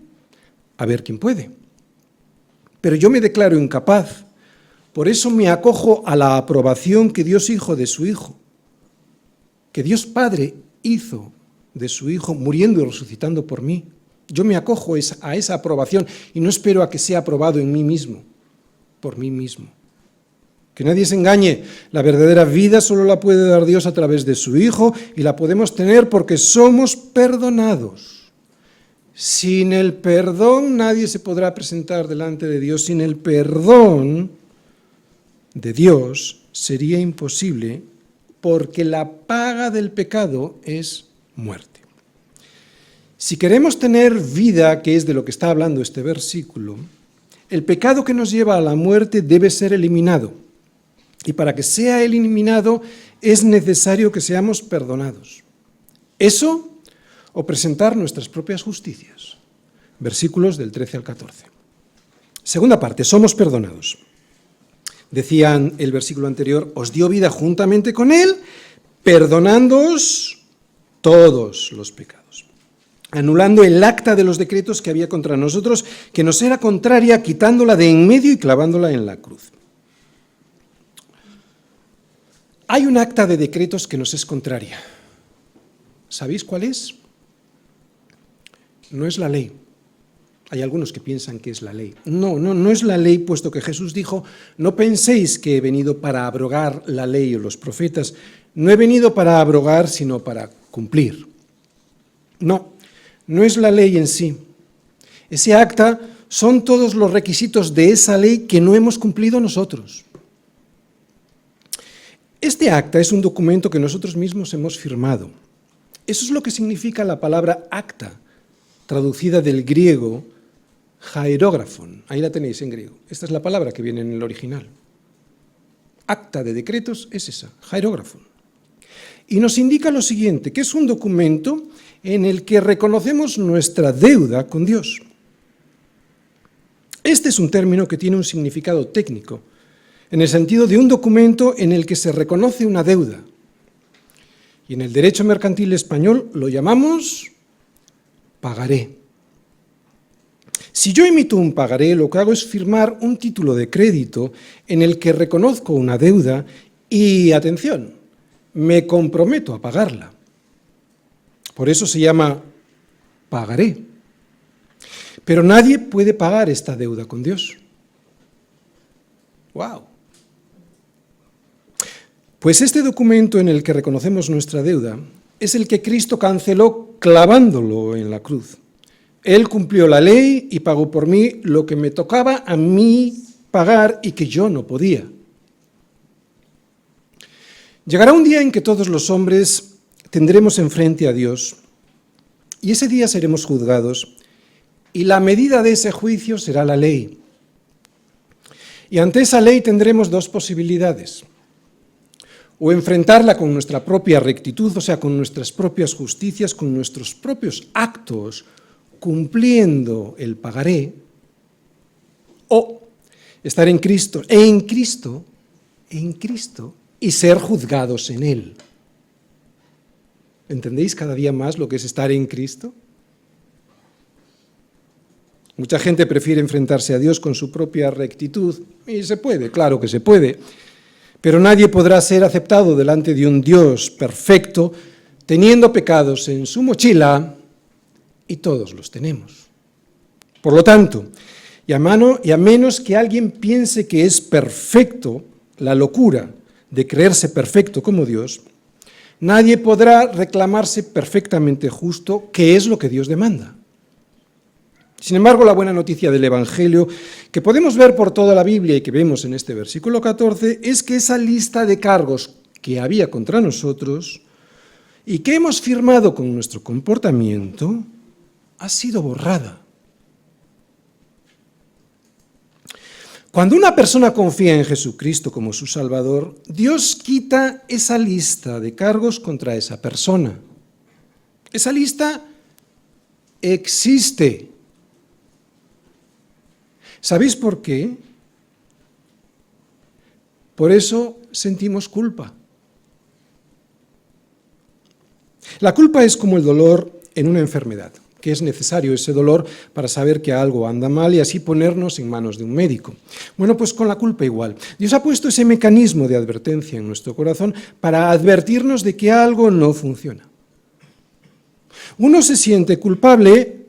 a ver quién puede. Pero yo me declaro incapaz. Por eso me acojo a la aprobación que Dios Hijo de su Hijo, que Dios Padre hizo de su Hijo, muriendo y resucitando por mí. Yo me acojo a esa aprobación y no espero a que sea aprobado en mí mismo, por mí mismo. Que nadie se engañe, la verdadera vida solo la puede dar Dios a través de su Hijo y la podemos tener porque somos perdonados. Sin el perdón nadie se podrá presentar delante de Dios. Sin el perdón de Dios sería imposible porque la paga del pecado es muerte. Si queremos tener vida, que es de lo que está hablando este versículo, el pecado que nos lleva a la muerte debe ser eliminado. Y para que sea eliminado es necesario que seamos perdonados. Eso o presentar nuestras propias justicias. Versículos del 13 al 14. Segunda parte, somos perdonados. Decían el versículo anterior, os dio vida juntamente con Él, perdonándoos todos los pecados, anulando el acta de los decretos que había contra nosotros, que nos era contraria, quitándola de en medio y clavándola en la cruz. Hay un acta de decretos que nos es contraria. ¿Sabéis cuál es? No es la ley. Hay algunos que piensan que es la ley. No es la ley, puesto que Jesús dijo, no penséis que he venido para abrogar la ley o los profetas. No he venido para abrogar, sino para cumplir. No es la ley en sí. Ese acta son todos los requisitos de esa ley que no hemos cumplido nosotros. Este acta es un documento que nosotros mismos hemos firmado. Eso es lo que significa la palabra acta, traducida del griego hierógrafon. Ahí la tenéis en griego. Esta es la palabra que viene en el original. Acta de decretos es esa, hierógrafon. Y nos indica lo siguiente, que es un documento en el que reconocemos nuestra deuda con Dios. Este es un término que tiene un significado técnico, en el sentido de un documento en el que se reconoce una deuda. Y en el derecho mercantil español lo llamamos pagaré. Si yo emito un pagaré, lo que hago es firmar un título de crédito en el que reconozco una deuda y, atención, me comprometo a pagarla. Por eso se llama pagaré. Pero nadie puede pagar esta deuda con Dios. ¡Wow! Pues este documento en el que reconocemos nuestra deuda es el que Cristo canceló clavándolo en la cruz. Él cumplió la ley y pagó por mí lo que me tocaba a mí pagar y que yo no podía. Llegará un día en que todos los hombres tendremos enfrente a Dios y ese día seremos juzgados y la medida de ese juicio será la ley. Y ante esa ley tendremos dos posibilidades: o enfrentarla con nuestra propia rectitud, o sea, con nuestras propias justicias, con nuestros propios actos, cumpliendo el pagaré, o estar en Cristo, y ser juzgados en Él. ¿Entendéis cada día más lo que es estar en Cristo? Mucha gente prefiere enfrentarse a Dios con su propia rectitud, y se puede, claro que se puede, pero nadie podrá ser aceptado delante de un Dios perfecto teniendo pecados en su mochila, y todos los tenemos. Por lo tanto, y a menos que alguien piense que es perfecto, la locura de creerse perfecto como Dios, nadie podrá reclamarse perfectamente justo, que es lo que Dios demanda. Sin embargo, la buena noticia del Evangelio, que podemos ver por toda la Biblia y que vemos en este versículo 14, es que esa lista de cargos que había contra nosotros y que hemos firmado con nuestro comportamiento ha sido borrada. Cuando una persona confía en Jesucristo como su Salvador, Dios quita esa lista de cargos contra esa persona. Esa lista existe. ¿Sabéis por qué? Por eso sentimos culpa. La culpa es como el dolor en una enfermedad, que es necesario ese dolor para saber que algo anda mal y así ponernos en manos de un médico. Bueno, pues con la culpa igual. Dios ha puesto ese mecanismo de advertencia en nuestro corazón para advertirnos de que algo no funciona. Uno se siente culpable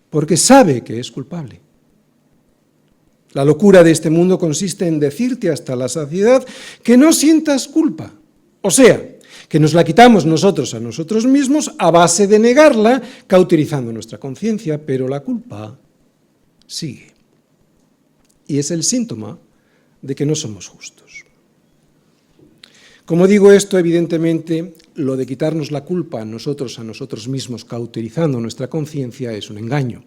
porque sabe que es culpable. La locura de este mundo consiste en decirte hasta la saciedad que no sientas culpa. O sea, que nos la quitamos nosotros a nosotros mismos a base de negarla, cauterizando nuestra conciencia, pero la culpa sigue. Y es el síntoma de que no somos justos. Como digo esto, evidentemente, lo de quitarnos la culpa a nosotros mismos, cauterizando nuestra conciencia, es un engaño.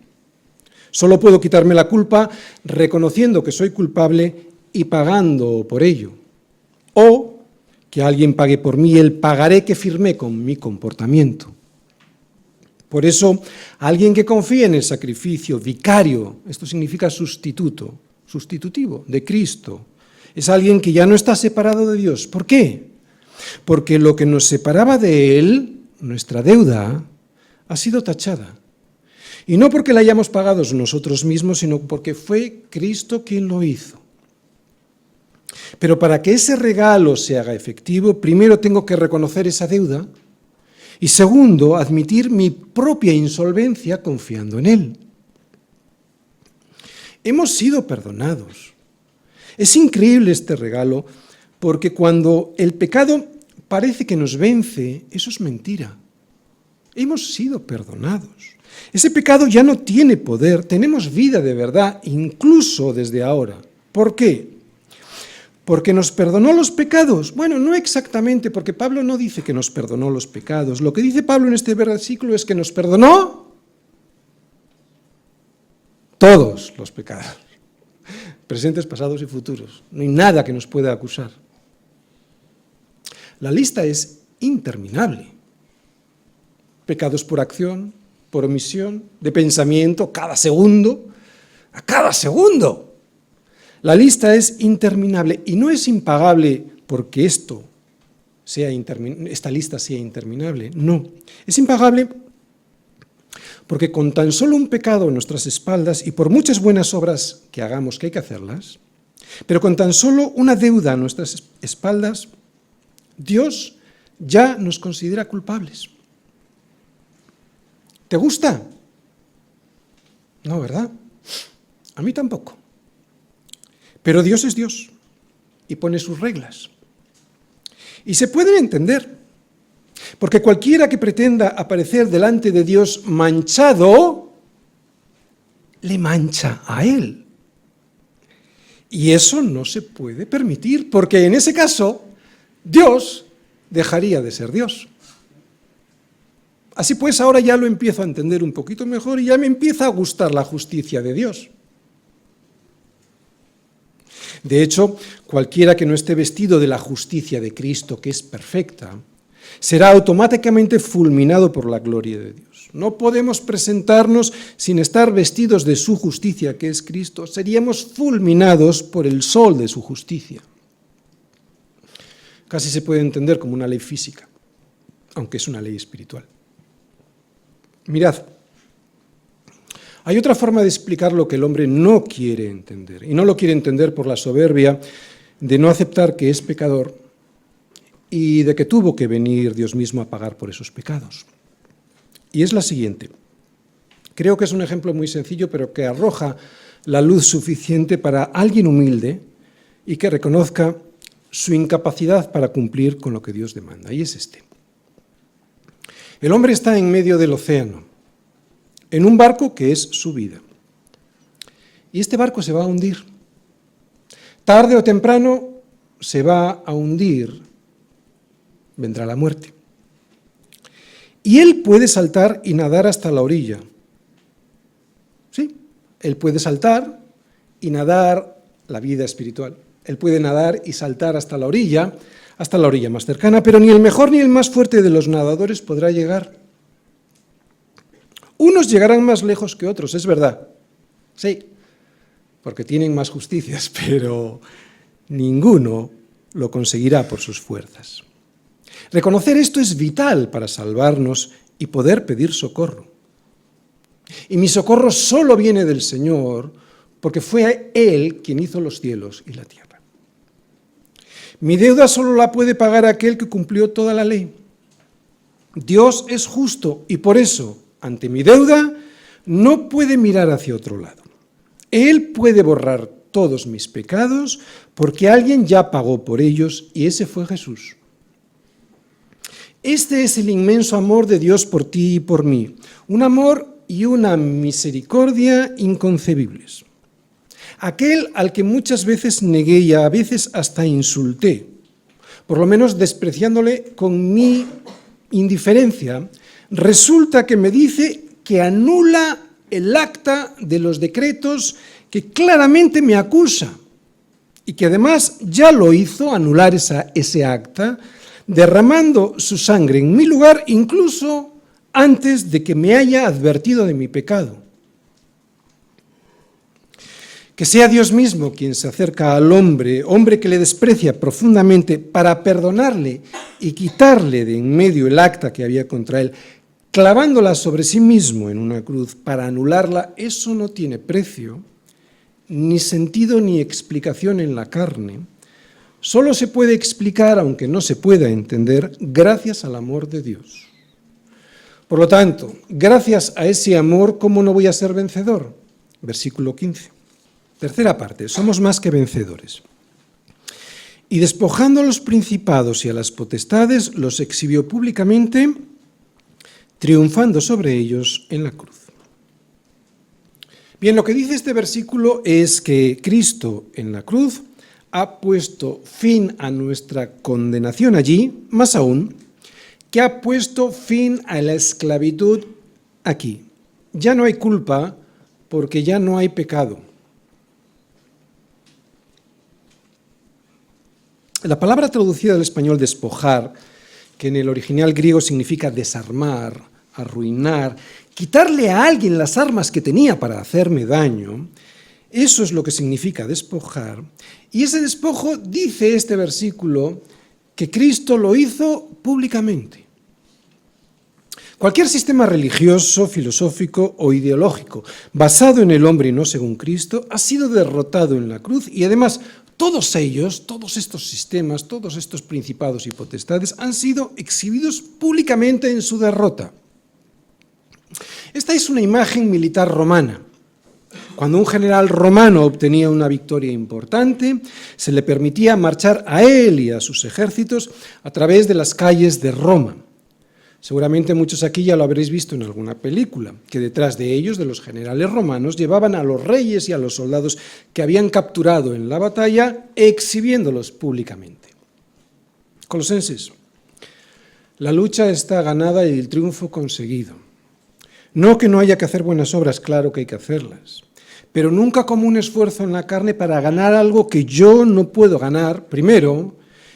Solo puedo quitarme la culpa reconociendo que soy culpable y pagando por ello. O que alguien pague por mí el pagaré que firmé con mi comportamiento. Por eso, alguien que confíe en el sacrificio vicario, esto significa sustitutivo, de Cristo, es alguien que ya no está separado de Dios. ¿Por qué? Porque lo que nos separaba de Él, nuestra deuda, ha sido tachada. Y no porque la hayamos pagado nosotros mismos, sino porque fue Cristo quien lo hizo. Pero para que ese regalo se haga efectivo, primero tengo que reconocer esa deuda y segundo, admitir mi propia insolvencia confiando en Él. Hemos sido perdonados. Es increíble este regalo porque cuando el pecado parece que nos vence, eso es mentira. Hemos sido perdonados. Ese pecado ya no tiene poder, tenemos vida de verdad, incluso desde ahora. ¿Por qué? ¿Porque nos perdonó los pecados? Bueno, no exactamente, porque Pablo no dice que nos perdonó los pecados. Lo que dice Pablo en este versículo es que nos perdonó todos los pecados, presentes, pasados y futuros. No hay nada que nos pueda acusar. La lista es interminable. Pecados por acción, por omisión, de pensamiento, a cada segundo. La lista es interminable y no es impagable porque esta lista sea interminable. No, es impagable Porque con tan solo un pecado en nuestras espaldas, y por muchas buenas obras que hagamos, que hay que hacerlas, pero con tan solo una deuda a nuestras espaldas, Dios ya nos considera culpables. ¿Te gusta? No, ¿verdad? A mí tampoco. Pero Dios es Dios y pone sus reglas. Y se pueden entender, porque cualquiera que pretenda aparecer delante de Dios manchado, le mancha a Él. Y eso no se puede permitir, porque en ese caso, Dios dejaría de ser Dios. Así pues, ahora ya lo empiezo a entender un poquito mejor y ya me empieza a gustar la justicia de Dios. De hecho, cualquiera que no esté vestido de la justicia de Cristo, que es perfecta, será automáticamente fulminado por la gloria de Dios. No podemos presentarnos sin estar vestidos de su justicia, que es Cristo. Seríamos fulminados por el sol de su justicia. Casi se puede entender como una ley física, aunque es una ley espiritual. Mirad, hay otra forma de explicar lo que el hombre no quiere entender, y no lo quiere entender por la soberbia de no aceptar que es pecador y de que tuvo que venir Dios mismo a pagar por esos pecados. Y es la siguiente. Creo que es un ejemplo muy sencillo, pero que arroja la luz suficiente para alguien humilde y que reconozca su incapacidad para cumplir con lo que Dios demanda, y es este. El hombre está en medio del océano, en un barco que es su vida. Y este barco se va a hundir. Tarde o temprano se va a hundir, vendrá la muerte. Y él puede saltar y nadar hasta la orilla. Sí, él puede saltar y nadar la vida espiritual. Él puede nadar y saltar hasta la orilla más cercana, pero ni el mejor ni el más fuerte de los nadadores podrá llegar. Unos llegarán más lejos que otros, es verdad. Sí, porque tienen más justicias, pero ninguno lo conseguirá por sus fuerzas. Reconocer esto es vital para salvarnos y poder pedir socorro. Y mi socorro solo viene del Señor, porque fue Él quien hizo los cielos y la tierra. Mi deuda solo la puede pagar aquel que cumplió toda la ley. Dios es justo y por eso, ante mi deuda, no puede mirar hacia otro lado. Él puede borrar todos mis pecados porque alguien ya pagó por ellos y ese fue Jesús. Este es el inmenso amor de Dios por ti y por mí, un amor y una misericordia inconcebibles. Aquel al que muchas veces negué y a veces hasta insulté, por lo menos despreciándole con mi indiferencia, resulta que me dice que anula el acta de los decretos que claramente me acusa y que además ya lo hizo anular ese acta, derramando su sangre en mi lugar incluso antes de que me haya advertido de mi pecado. Que sea Dios mismo quien se acerca al hombre que le desprecia profundamente, para perdonarle y quitarle de en medio el acta que había contra él, clavándola sobre sí mismo en una cruz para anularla, eso no tiene precio, ni sentido ni explicación en la carne. Solo se puede explicar, aunque no se pueda entender, gracias al amor de Dios. Por lo tanto, gracias a ese amor, ¿cómo no voy a ser vencedor? Versículo 15. Tercera parte, somos más que vencedores. Y despojando a los principados y a las potestades, los exhibió públicamente, triunfando sobre ellos en la cruz. Bien, lo que dice este versículo es que Cristo en la cruz ha puesto fin a nuestra condenación allí, más aún, que ha puesto fin a la esclavitud aquí. Ya no hay culpa porque ya no hay pecado. La palabra traducida al español despojar, que en el original griego significa desarmar, arruinar, quitarle a alguien las armas que tenía para hacerme daño, eso es lo que significa despojar. Y ese despojo, dice este versículo, que Cristo lo hizo públicamente. Cualquier sistema religioso, filosófico o ideológico basado en el hombre y no según Cristo ha sido derrotado en la cruz y además todos ellos, todos estos sistemas, todos estos principados y potestades han sido exhibidos públicamente en su derrota. Esta es una imagen militar romana. Cuando un general romano obtenía una victoria importante, se le permitía marchar a él y a sus ejércitos a través de las calles de Roma. Seguramente muchos aquí ya lo habréis visto en alguna película, que detrás de ellos, de los generales romanos, llevaban a los reyes y a los soldados que habían capturado en la batalla, exhibiéndolos públicamente. Colosenses, la lucha está ganada y el triunfo conseguido. No que no haya que hacer buenas obras, claro que hay que hacerlas, pero nunca como un esfuerzo en la carne para ganar algo que yo no puedo ganar, primero,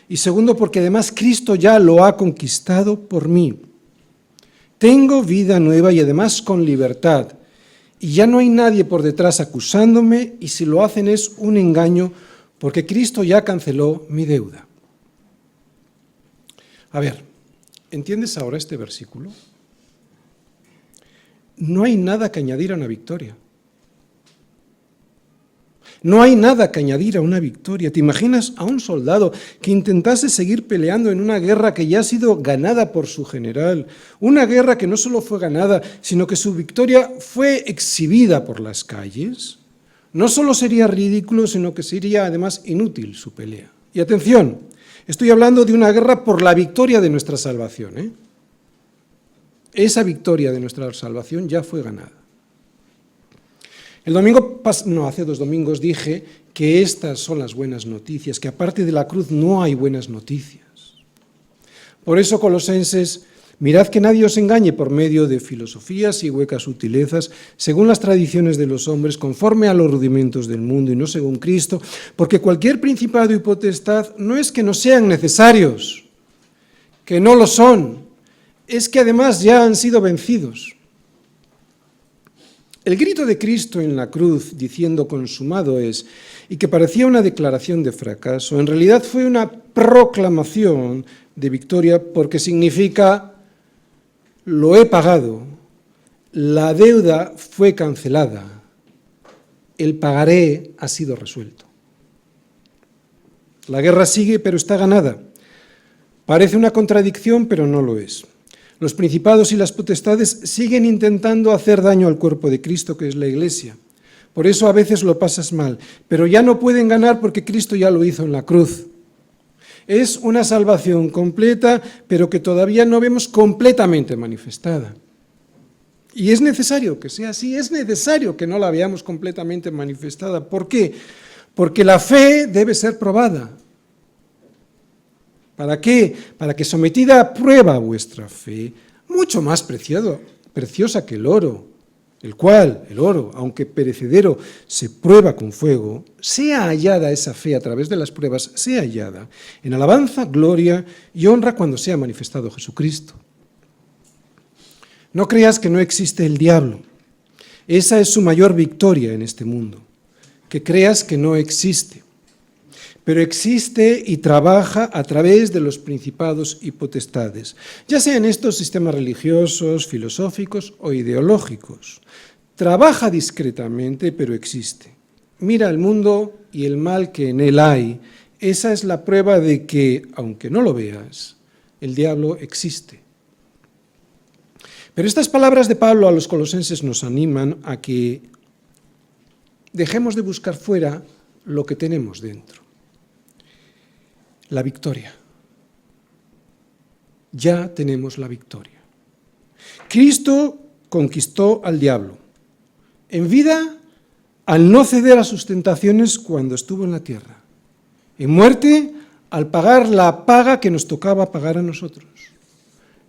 y segundo, porque además Cristo ya lo ha conquistado por mí. Tengo vida nueva y además con libertad, y ya no hay nadie por detrás acusándome, y si lo hacen es un engaño, porque Cristo ya canceló mi deuda. A ver, ¿entiendes ahora este versículo? No hay nada que añadir a una victoria. No hay nada que añadir a una victoria. ¿Te imaginas a un soldado que intentase seguir peleando en una guerra que ya ha sido ganada por su general? Una guerra que no solo fue ganada, sino que su victoria fue exhibida por las calles. No solo sería ridículo, sino que sería además inútil su pelea. Y atención, estoy hablando de una guerra por la victoria de nuestra salvación, ¿eh? Esa victoria de nuestra salvación ya fue ganada. Hace 2 domingos dije que estas son las buenas noticias, que aparte de la cruz no hay buenas noticias. Por eso, Colosenses, mirad que nadie os engañe por medio de filosofías y huecas sutilezas, según las tradiciones de los hombres, conforme a los rudimentos del mundo y no según Cristo, porque cualquier principado y potestad no es que no sean necesarios, que no lo son, es que además ya han sido vencidos. El grito de Cristo en la cruz diciendo consumado es, y que parecía una declaración de fracaso, en realidad fue una proclamación de victoria porque significa lo he pagado, la deuda fue cancelada, el pagaré ha sido resuelto. La guerra sigue pero está ganada. Parece una contradicción pero no lo es. Los principados y las potestades siguen intentando hacer daño al cuerpo de Cristo, que es la Iglesia. Por eso a veces lo pasas mal, pero ya no pueden ganar porque Cristo ya lo hizo en la cruz. Es una salvación completa, pero que todavía no vemos completamente manifestada. Y es necesario que sea así, es necesario que no la veamos completamente manifestada. ¿Por qué? Porque la fe debe ser probada. ¿Para qué? Para que sometida a prueba vuestra fe, mucho más preciosa que el oro, el cual, el oro, aunque perecedero, se prueba con fuego, sea hallada esa fe a través de las pruebas, sea hallada en alabanza, gloria y honra cuando sea manifestado Jesucristo. No creas que no existe el diablo. Esa es su mayor victoria en este mundo, que creas que no existe. Pero existe y trabaja a través de los principados y potestades, ya sean estos sistemas religiosos, filosóficos o ideológicos. Trabaja discretamente, pero existe. Mira el mundo y el mal que en él hay. Esa es la prueba de que, aunque no lo veas, el diablo existe. Pero estas palabras de Pablo a los colosenses nos animan a que dejemos de buscar fuera lo que tenemos dentro. La victoria. Ya tenemos la victoria. Cristo conquistó al diablo. En vida, al no ceder a sus tentaciones cuando estuvo en la tierra. En muerte, al pagar la paga que nos tocaba pagar a nosotros.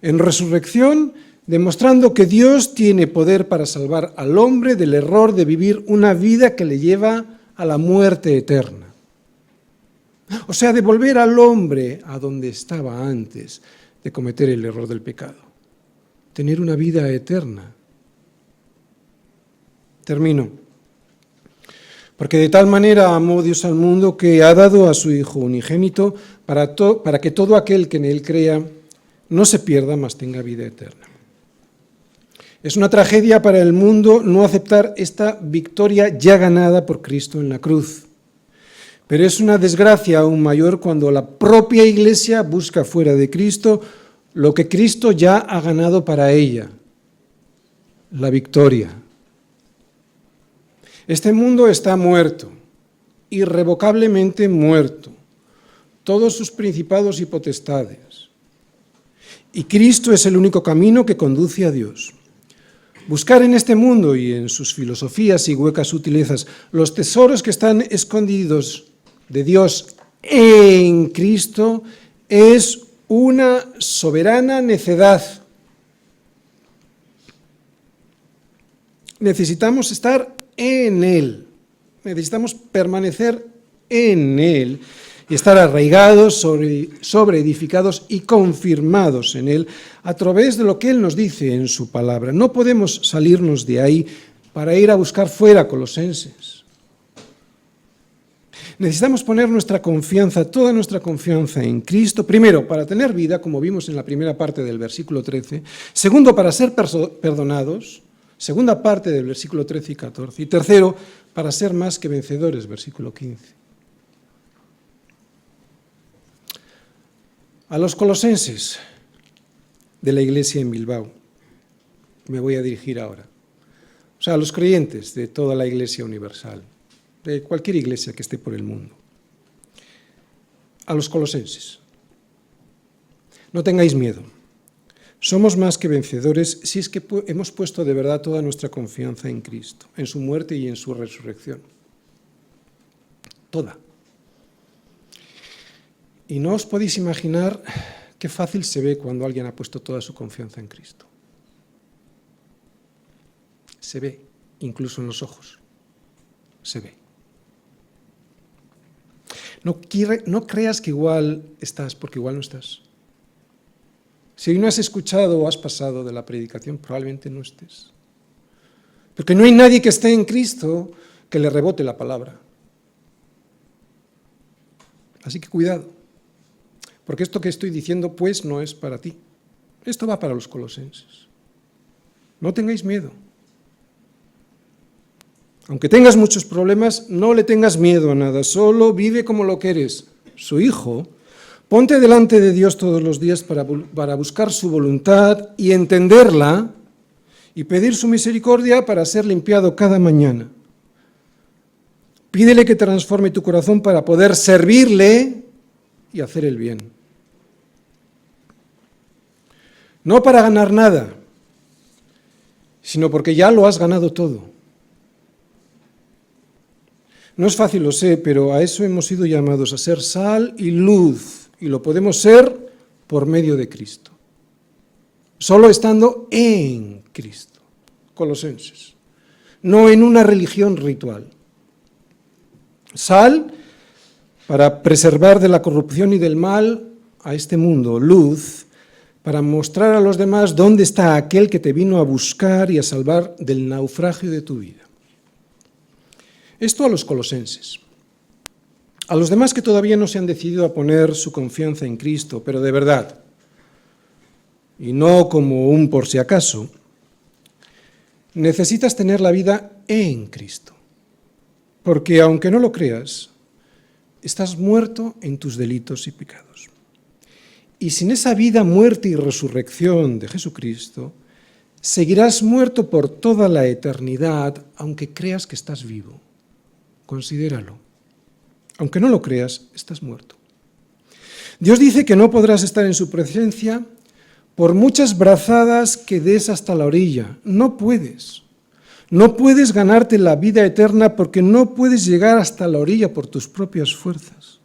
En resurrección, demostrando que Dios tiene poder para salvar al hombre del error de vivir una vida que le lleva a la muerte eterna. O sea, de volver al hombre a donde estaba antes de cometer el error del pecado. Tener una vida eterna. Termino. Porque de tal manera amó Dios al mundo que ha dado a su Hijo unigénito para que todo aquel que en él crea no se pierda, mas tenga vida eterna. Es una tragedia para el mundo no aceptar esta victoria ya ganada por Cristo en la cruz. Pero es una desgracia aún mayor cuando la propia Iglesia busca fuera de Cristo lo que Cristo ya ha ganado para ella, la victoria. Este mundo está muerto, irrevocablemente muerto, todos sus principados y potestades. Y Cristo es el único camino que conduce a Dios. Buscar en este mundo y en sus filosofías y huecas sutilezas los tesoros que están escondidos de Dios en Cristo es una soberana necedad. Necesitamos estar en Él, necesitamos permanecer en Él y estar arraigados, sobre edificados y confirmados en Él a través de lo que Él nos dice en su palabra. No podemos salirnos de ahí para ir a buscar fuera Colosenses. Necesitamos poner nuestra confianza, toda nuestra confianza en Cristo, primero, para tener vida, como vimos en la primera parte del versículo 13, segundo, para ser perdonados, segunda parte del versículo 13 y 14, y tercero, para ser más que vencedores, versículo 15. A los colosenses de la iglesia en Bilbao me voy a dirigir ahora. O sea, a los creyentes de toda la iglesia universal, de cualquier iglesia que esté por el mundo. A los colosenses. No tengáis miedo. Somos más que vencedores si es que hemos puesto de verdad toda nuestra confianza en Cristo, en su muerte y en su resurrección. Toda. Y no os podéis imaginar qué fácil se ve cuando alguien ha puesto toda su confianza en Cristo. Se ve, incluso en los ojos. Se ve. No creas que igual estás, porque igual no estás. Si hoy no has escuchado o has pasado de la predicación, probablemente no estés. Porque no hay nadie que esté en Cristo que le rebote la palabra. Así que cuidado. Porque esto que estoy diciendo, pues, no es para ti. Esto va para los colosenses. No tengáis miedo. Aunque tengas muchos problemas, no le tengas miedo a nada. Solo vive como lo que eres, su hijo. Ponte delante de Dios todos los días para buscar su voluntad y entenderla y pedir su misericordia para ser limpiado cada mañana. Pídele que transforme tu corazón para poder servirle y hacer el bien. No para ganar nada, sino porque ya lo has ganado todo. No es fácil, lo sé, pero a eso hemos sido llamados, a ser sal y luz, y lo podemos ser por medio de Cristo. Solo estando en Cristo. Colosenses. No en una religión ritual. Sal para preservar de la corrupción y del mal a este mundo. Luz para mostrar a los demás dónde está aquel que te vino a buscar y a salvar del naufragio de tu vida. Esto a los colosenses. A los demás que todavía no se han decidido a poner su confianza en Cristo, pero de verdad, y no como un por si acaso, necesitas tener la vida en Cristo. Porque aunque no lo creas, estás muerto en tus delitos y pecados. Y sin esa vida, muerte y resurrección de Jesucristo, seguirás muerto por toda la eternidad, aunque creas que estás vivo. Considéralo. Aunque no lo creas, estás muerto. Dios dice que no podrás estar en su presencia por muchas brazadas que des hasta la orilla. No puedes. No puedes ganarte la vida eterna porque no puedes llegar hasta la orilla por tus propias fuerzas.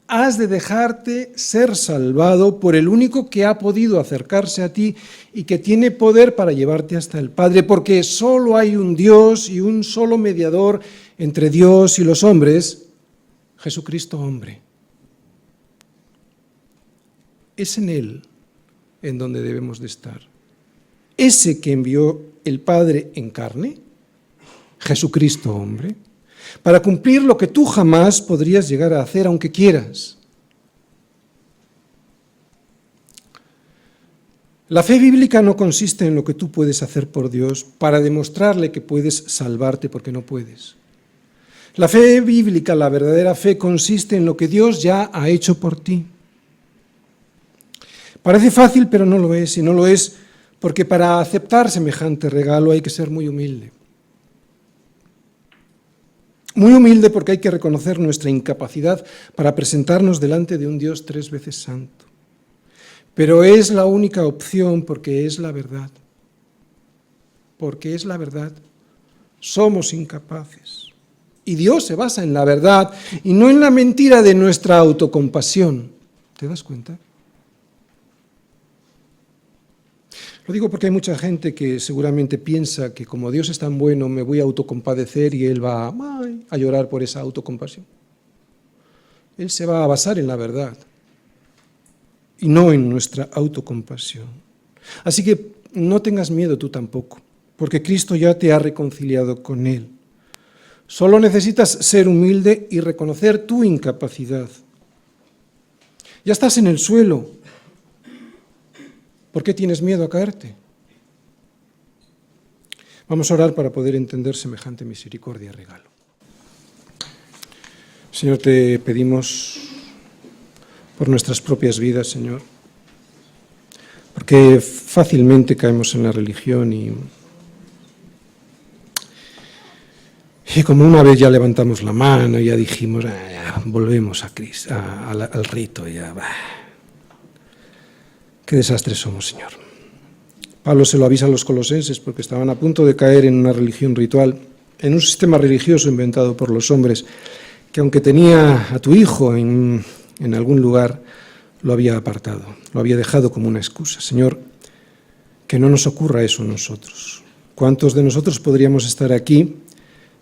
Has de dejarte ser salvado por el único que ha podido acercarse a ti y que tiene poder para llevarte hasta el Padre, porque solo hay un Dios y un solo mediador entre Dios y los hombres, Jesucristo hombre. Es en Él en donde debemos de estar. Ese que envió el Padre en carne, Jesucristo hombre, para cumplir lo que tú jamás podrías llegar a hacer aunque quieras. La fe bíblica no consiste en lo que tú puedes hacer por Dios para demostrarle que puedes salvarte porque no puedes. La fe bíblica, la verdadera fe, consiste en lo que Dios ya ha hecho por ti. Parece fácil, pero no lo es, y no lo es porque para aceptar semejante regalo hay que ser muy humilde. Muy humilde porque hay que reconocer nuestra incapacidad para presentarnos delante de un Dios 3 veces santo. Pero es la única opción porque es la verdad. Porque es la verdad. Somos incapaces. Y Dios se basa en la verdad y no en la mentira de nuestra autocompasión. ¿Te das cuenta? Lo digo porque hay mucha gente que seguramente piensa que como Dios es tan bueno me voy a autocompadecer y Él va a llorar por esa autocompasión. Él se va a basar en la verdad y no en nuestra autocompasión. Así que no tengas miedo tú tampoco, porque Cristo ya te ha reconciliado con Él. Solo necesitas ser humilde y reconocer tu incapacidad. Ya estás en el suelo. ¿Por qué tienes miedo a caerte? Vamos a orar para poder entender semejante misericordia y regalo. Señor, te pedimos por nuestras propias vidas, Señor, porque fácilmente caemos en la religión y como una vez ya levantamos la mano y ya dijimos, ya volvemos a Cristo, al rito, ya va. Qué desastres somos, Señor. Pablo se lo avisa a los colosenses porque estaban a punto de caer en una religión ritual, en un sistema religioso inventado por los hombres, que aunque tenía a tu hijo en algún lugar, lo había apartado, lo había dejado como una excusa. Señor, que no nos ocurra eso a nosotros. ¿Cuántos de nosotros podríamos estar aquí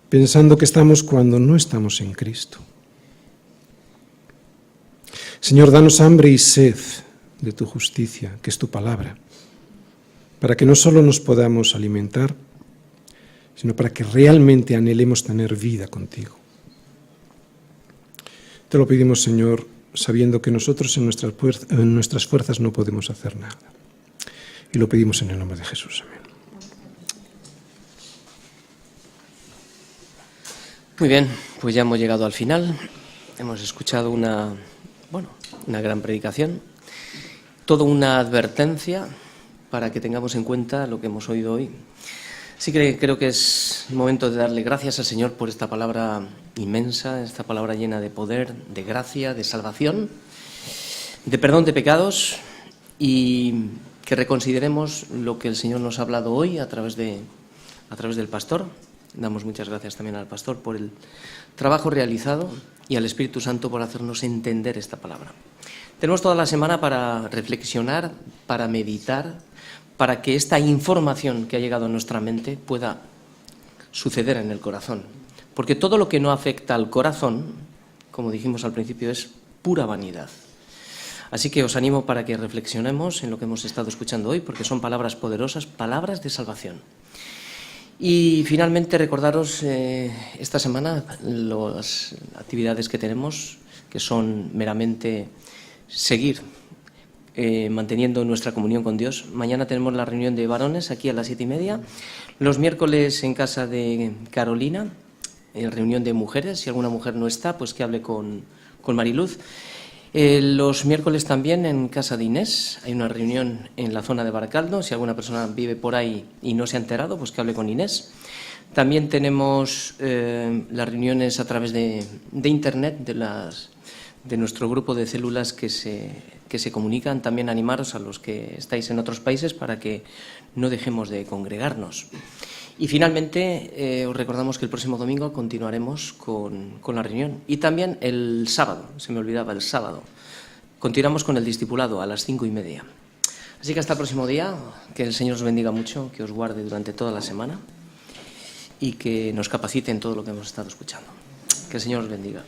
pensando que estamos cuando no estamos en Cristo? Señor, danos hambre y sed de tu justicia, que es tu palabra, para que no solo nos podamos alimentar, sino para que realmente anhelemos tener vida contigo. Te lo pedimos, Señor, sabiendo que nosotros en nuestras fuerzas no podemos hacer nada. Y lo pedimos en el nombre de Jesús. Amén. Muy bien, pues ya hemos llegado al final. Hemos escuchado una gran predicación, toda una advertencia para que tengamos en cuenta lo que hemos oído hoy. Así que creo que es momento de darle gracias al Señor por esta palabra inmensa, esta palabra llena de poder, de gracia, de salvación, de perdón de pecados, y que reconsideremos lo que el Señor nos ha hablado hoy a través del pastor. Damos muchas gracias también al pastor por el trabajo realizado y al Espíritu Santo por hacernos entender esta palabra. Tenemos toda la semana para reflexionar, para meditar, para que esta información que ha llegado a nuestra mente pueda suceder en el corazón. Porque todo lo que no afecta al corazón, como dijimos al principio, es pura vanidad. Así que os animo para que reflexionemos en lo que hemos estado escuchando hoy, porque son palabras poderosas, palabras de salvación. Y finalmente recordaros esta semana las actividades que tenemos, que son meramente seguir manteniendo nuestra comunión con Dios. Mañana tenemos la reunión de varones aquí a las 7:30. Los miércoles en casa de Carolina, reunión de mujeres. Si alguna mujer no está, pues que hable con Mariluz. Los miércoles también en casa de Inés hay una reunión en la zona de Baracaldo. Si alguna persona vive por ahí y no se ha enterado, pues que hable con Inés. También tenemos las reuniones a través de internet de nuestro grupo de células que se comunican. También animaros a los que estáis en otros países para que no dejemos de congregarnos. Y finalmente os recordamos que el próximo domingo continuaremos con la reunión. Y también el sábado, se me olvidaba, el sábado, continuamos con el discipulado a las 5:30. Así que hasta el próximo día, que el Señor os bendiga mucho, que os guarde durante toda la semana y que nos capacite en todo lo que hemos estado escuchando. Que el Señor os bendiga.